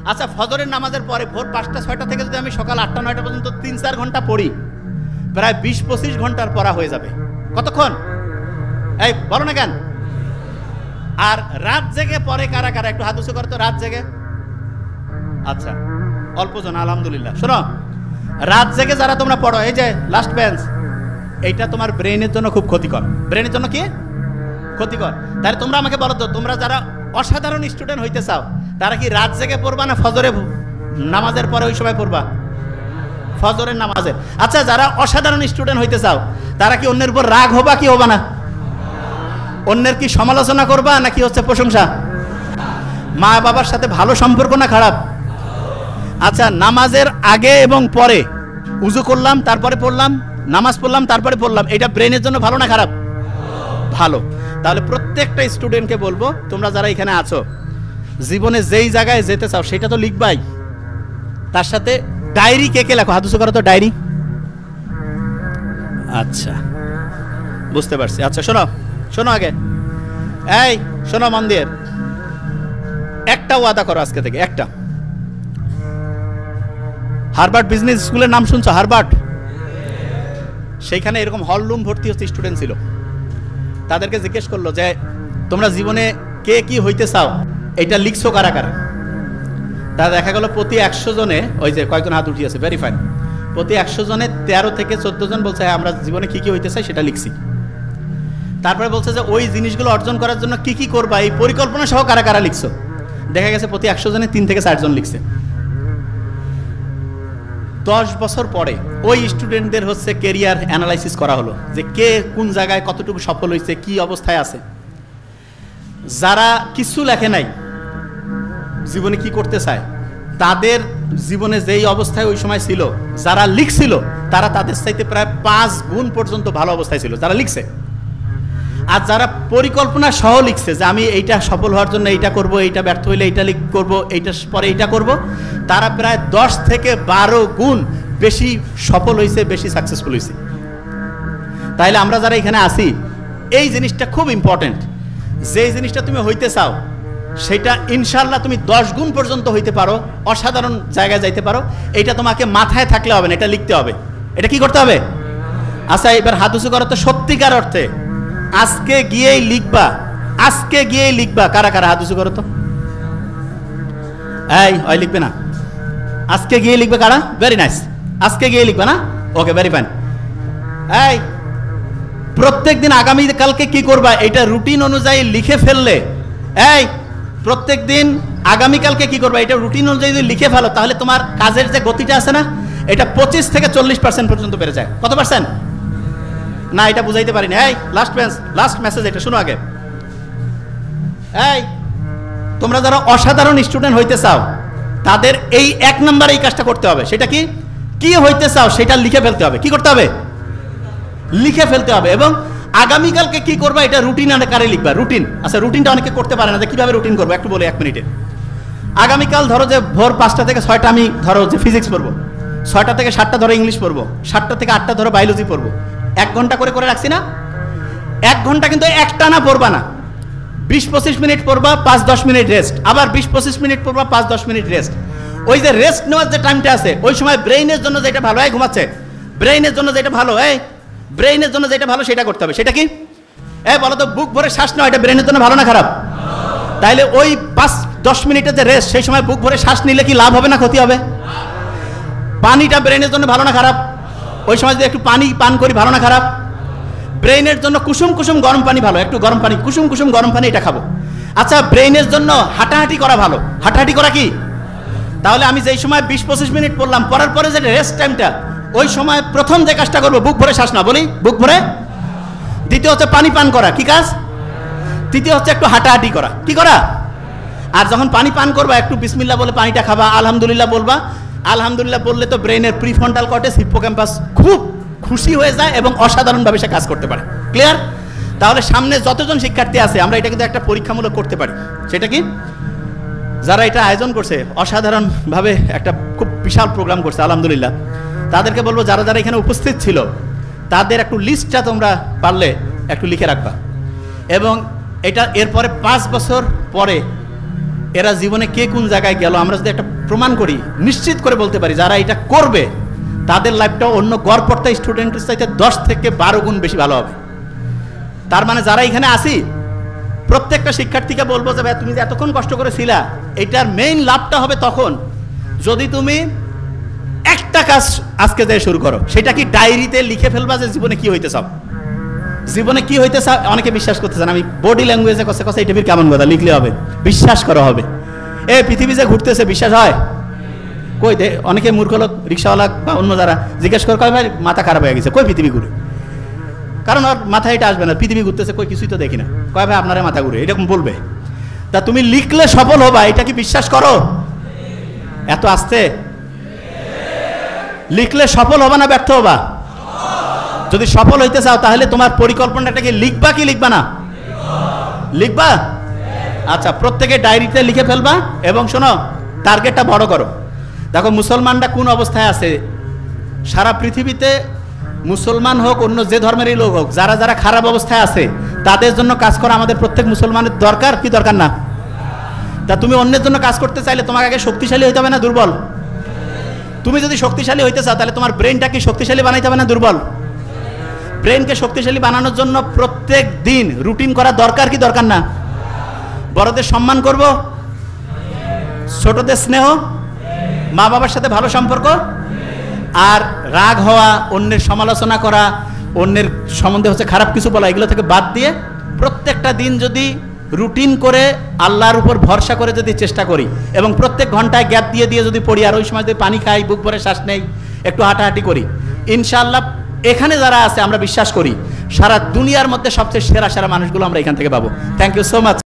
আচ্ছা, ফজরের নামাজের পরে ভোর 5টা-6টা থেকে যদি আমি সকাল 8টা-9টা পর্যন্ত 3-4 ঘন্টা পড়ি, প্রায় 20-25 ঘন্টার পড়া হয়ে যাবে। কতক্ষণ? এই বলো না কেন? আর রাত জেগে পরে কারা কারা একটু হাত উঁচু করো তো, রাত জেগে? আচ্ছা, অল্প জন, আলহামদুলিল্লাহ। শোনো, রাত জেগে যারা তোমরা পড়ো, এই যে লাস্ট বেঞ্চ, এইটা তোমার ব্রেনের জন্য খুব ক্ষতিকর। ব্রেনের জন্য কি ক্ষতিকর? তাহলে তোমরা আমাকে বলো তো, তোমরা যারা অসাধারণ স্টুডেন্ট হইতে চাও, তারা কি রাত জেগে পড়বা না ফজরে নামাজের পরে ওই সময় পড়বা? ফজরের নামাজের। আচ্ছা, যারা অসাধারণ স্টুডেন্ট হইতে চাও, তারা কি অন্যের উপর রাগ হবা কি হবা না? অন্যের কি সমালোচনা করবা নাকি হচ্ছে প্রশংসা? মা বাবার সাথে ভালো সম্পর্ক না খারাপ? আচ্ছা, নামাজের আগে এবং পরে উজু করলাম তারপরে পড়লাম, নামাজ পড়লাম তারপরে পড়লাম, এটা ব্রেনের জন্য ভালো না খারাপ? ভালো। তাহলে প্রত্যেকটা স্টুডেন্টকে বলবো, তোমরা যারা এখানে আছো, জীবনে যেই জায়গায় যেতে চাও সেটা তো লিখবাই, তার সাথে ডায়েরি কে কে লেখো? হাত উঁচু করো তো, ডায়েরি। আচ্ছা, বুঝতে পারছি। আচ্ছা শোনো, শোনো আগে, এই শোনো মন দিয়ে, একটা ওয়াদা করো আজকে থেকে, একটা। হার্ভার্ড বিজনেস স্কুলের নাম শুনছো? হার্ভার্ড, সেইখানে এরকম হল রুম ভর্তি হচ্ছে স্টুডেন্ট ছিল। তাদেরকে জিজ্ঞেস করলো যে তোমরা জীবনে কে কি হইতে চাও, এটা লিখছো কারা কারা? তা দেখা গেল প্রতি 100 জনে, ওই যে কয়েকজন হাত উঠিয়েছে, ভেরি ফাইন, প্রতি 100 জনে 13 থেকে 14 জন বলছে হ্যাঁ আমরা জীবনে কি কি হইতে চাই সেটা লিখছি। তারপরে বলছে যে ওই জিনিসগুলো অর্জন করার জন্য কি কি করবা এই পরিকল্পনা সহ কারা কারা লিখছো? দেখা গেছে প্রতি 100 জনে 3 থেকে 4 জন লিখছে। 10 বছর পরে ওই স্টুডেন্টদের হচ্ছে কেরিয়ার অ্যানালাইসিস করা হলো যে কে কোন জায়গায় কতটুকু সফল হয়েছে, কি অবস্থায় আছে। যারা কিছু লেখে নাই, জীবনে কি করতে চায়, তাদের জীবনে যেই অবস্থায় ওই সময় ছিল, যারা লিখছিল তারা তাদের চাইতে প্রায় 5 গুণ পর্যন্ত ভালো অবস্থায় ছিল যারা লিখছে। আর যারা পরিকল্পনা সহ লিখছে যে আমি এইটা সফল হওয়ার জন্য এইটা করব, এইটা ব্যর্থ হইলে এইটা করব, এইটা পরে এইটা করব, তারা প্রায় 10 থেকে 12 গুণ বেশি সফল হয়েছে, বেশি সাকসেসফুল হয়েছে। তাইলে আমরা যারা এখানে আছি, এই জিনিসটা খুব ইম্পর্টেন্ট। যে জিনিসটা তুমি হইতে চাও সেটা ইনশাল্লাহ তুমি 10 গুণ পর্যন্ত হইতে পারো, অসাধারণ জায়গায় যাইতে পারো। এইটা তোমাকে মাথায় থাকলে হবে না, এটা লিখতে হবে। এটা কি করতে হবে? আচ্ছা, এবার হাত উঁচু করো তো, সত্যিকার অর্থে আজকে গিয়েই লিখবা, আজকে গিয়েই লিখবা। কারা কারা হাত উঁচু করো তো? এই ওই লিখবে না, আজকে গিয়ে লিখবে কারা? ভেরি নাইস, আজকে গিয়ে লিখবা না? ওকে, ভেরি ফাইন। এই প্রত্যেক দিন আগামী কালকে কি করবা এটা রুটিন অনুযায়ী লিখে ফেললে, এই প্রত্যেক দিন আগামীকালকে কি করবা এটা রুটিন অনুযায়ী যদি লিখে ফেলো, তাহলে তোমার কাজের যে গতিটা আছে না, এটা 25 থেকে 40% পর্যন্ত বেড়ে যায়। কত পার্সেন্ট? না এটা বুঝাইতে পারিনি। এই লাস্ট মেসেজ, এটা শুনো আগে। এই তোমরা যারা অসাধারণ স্টুডেন্ট হইতে চাও, তাদের এই 1 নম্বরে এই কাজটা করতে হবে। সেটা কি? কি হইতে চাও সেটা লিখে ফেলতে হবে। কি করতে হবে? লিখে ফেলতে হবে। এবং আগামীকালকে কি করবা এটা রুটিন আকারে লিখবা। রুটিন, আচ্ছা রুটিনটা অনেকে করতে পারে না, যে কিভাবে রুটিন করবো একটু বলে 1 মিনিটে। আগামীকাল ধরো যে ভোর 5টা থেকে 6টা আমি ধরো যে ফিজিক্স পড়বো, 6টা থেকে 7টা ধরো ইংলিশ পড়বো, 7টা থেকে 8টা ধরো বায়োলজি পড়বো। 1 ঘন্টা করে করে রাখছি না? 1 ঘন্টা কিন্তু একটানা পড়বা না, 20-25 মিনিট পড়বা, 5-10 মিনিট রেস্ট, আবার 20-25 মিনিট পড়বা, 5-10 মিনিট রেস্ট। ওই যে রেস্ট নেওয়ার যে টাইমটা আছে, ওই সময় ব্রেইনের জন্য যেটা ভালো, এই ঘুমাচ্ছে, ব্রেইনের জন্য যেটা ভালো, এই ব্রেইনের জন্য যেটা ভালো সেটা করতে হবে। সেটা কি? এই বলো তো, বুক ভরে শ্বাস নেওয়া, এটা ব্রেইনের জন্য ভালো না খারাপ? তাইলে ওই 5-10 মিনিটের যে রেস্ট, সেই সময় বুক ভরে শ্বাস নিলে কি লাভ হবে না ক্ষতি হবে? পানিটা ব্রেইনের জন্য ভালো না খারাপ? ওই সময় যদি একটু পানি পান করি, ভালো না খারাপ? ব্রেইনের জন্য কুসুম কুসুম গরম পানি ভালো, একটু গরম পানি, কুসুম কুসুম গরম পানি, এটা খাবো। আচ্ছা, ব্রেইনের জন্য হাঁটাহাঁটি করা ভালো, হাঁটাহাঁটি করা কি? তাহলে আমি যেই সময় 20-25 মিনিট পড়লাম, পড়ার পরে যে রেস্ট টাইমটা, ওই সময় প্রথম যে কাজটা করবো বুক ভরে শ্বাস না, বলি বুক ভরে। দ্বিতীয় হচ্ছে পানি পান করা, কি কাজ? তৃতীয় হচ্ছে একটু হাঁটাহাঁটি করা, কি করা? আর যখন পানি পান করবা, একটু বিসমিল্লাহ বলে পানিটা খাবা, আলহামদুলিল্লাহ বলবা। আলহামদুলিল্লাহ বললে তো ব্রেইনের প্রিফ্রন্টাল কর্টেক্স, হিপ্পোক্যাম্পাস খুব খুশি হয়ে যায় এবং অসাধারণভাবে সে কাজ করতে পারে। ক্লিয়ার? তাহলে সামনে যতজন শিক্ষার্থী আছে, আমরা এটা কিন্তু একটা পরীক্ষামূলক করতে পারি। সেটা কি? যারা এটা আয়োজন করছে, অসাধারণভাবে একটা খুব বিশাল প্রোগ্রাম করছে, আলহামদুলিল্লাহ, তাদেরকে বলবো যারা যারা এখানে উপস্থিত ছিল, তাদের একটু লিস্টটা তোমরা পারলে একটু লিখে রাখবা। এবং এটা এরপরে 5 বছর পরে এরা জীবনে কে কোন জায়গায় গেল আমরা যদি একটা প্রমাণ করি, নিশ্চিত করে বলতে পারি যারা এটা করবে তাদের লাইফটা অন্য গড়পড়তা স্টুডেন্টের চাইতে 10 থেকে 12 গুণ বেশি ভালো হবে। তার মানে যারা এখানে আসি প্রত্যেকটা শিক্ষার্থীকে বলবো যে ভাই তুমি যে এতক্ষণ কষ্ট করেছিলা, এটার মেইন লাভটা হবে তখন যদি তুমি একটা কাজ আজকে থেকে শুরু করো। সেটা কি ডায়েরিতে লিখে ফেলবা যে জীবনে কি হইতে চাও, জীবনে কি হইতে চাও। অনেকে বিশ্বাস করতেছেন, আমি বডি ল্যাঙ্গুয়েজে কথা কথা এটা কেমন কথা লিখলে হবে, বিশ্বাস করা হবে। এ পৃথিবী যে ঘুরতেছে বিশ্বাস হয় কই? অনেকে মূর্খ লোক রিক্সাওয়ালা বা অন্য যারা জিজ্ঞেস করে কয় ভাই মাথা খারাপ হয়ে গেছে, কই পৃথিবী ঘুরে? কারণ ওর মাথায় এটা আসবে না, পৃথিবী ঘুরতেছে কই কিছুই তো দেখি না, কয় ভাই আপনারা মাথা ঘুরে, এরকম বলবে। তা তুমি লিখলে সফল হবা, এটা কি বিশ্বাস করো? এত আসতে লিখলে সফল হবা না ব্যর্থ হবা? যদি সফল হইতে চাও তাহলে তোমার পরিকল্পনাটাকে লিখবা কি লিখবা না? লিখবা। আচ্ছা, প্রত্যেকে ডায়েরিতে লিখে ফেলবা এবং শোনো টার্গেটটা বড় করো। দেখো মুসলমানরা কোন অবস্থায় আছে সারা পৃথিবীতে, মুসলমান হোক অন্য যে ধর্মেরই লোক হোক, যারা যারা খারাপ অবস্থায় আছে তাদের জন্য কাজ করা আমাদের প্রত্যেক মুসলমানের দরকার কি দরকার না? তা তুমি অন্যের জন্য কাজ করতে চাইলে তোমাকে আগে শক্তিশালী হইতে হবে না দুর্বল? তুমি যদি শক্তিশালী হইতে চাও তাহলে তোমার ব্রেনটাকে শক্তিশালী বানাইতে হবে না দুর্বল? ব্রেনকে শক্তিশালী বানানোর জন্য প্রত্যেক দিন রুটিন করা দরকার কি দরকার না? বড়দের সম্মান করব, ছোটদের স্নেহ, মা বাবার সাথে ভালো সম্পর্ক, আর রাগ হওয়া, অন্যের সমালোচনা করা, অন্যের সম্বন্ধে হচ্ছে খারাপ কিছু বলা, এগুলো থেকে বাদ দিয়ে প্রত্যেকটা দিন যদি রুটিন করে আল্লাহর উপর ভরসা করে যদি চেষ্টা করি এবং প্রত্যেক ঘন্টায় গ্যাপ দিয়ে দিয়ে যদি পড়ি আর ওই সময় যদি পানি খাই, বুক ভরে শ্বাস নেই, একটু হাঁটাহাঁটি করি, ইনশাআল্লাহ এখানে যারা আছে আমরা বিশ্বাস করি সারা দুনিয়ার মধ্যে সবচেয়ে সেরা সেরা মানুষগুলো আমরা এখান থেকে পাবো। Thank you so much.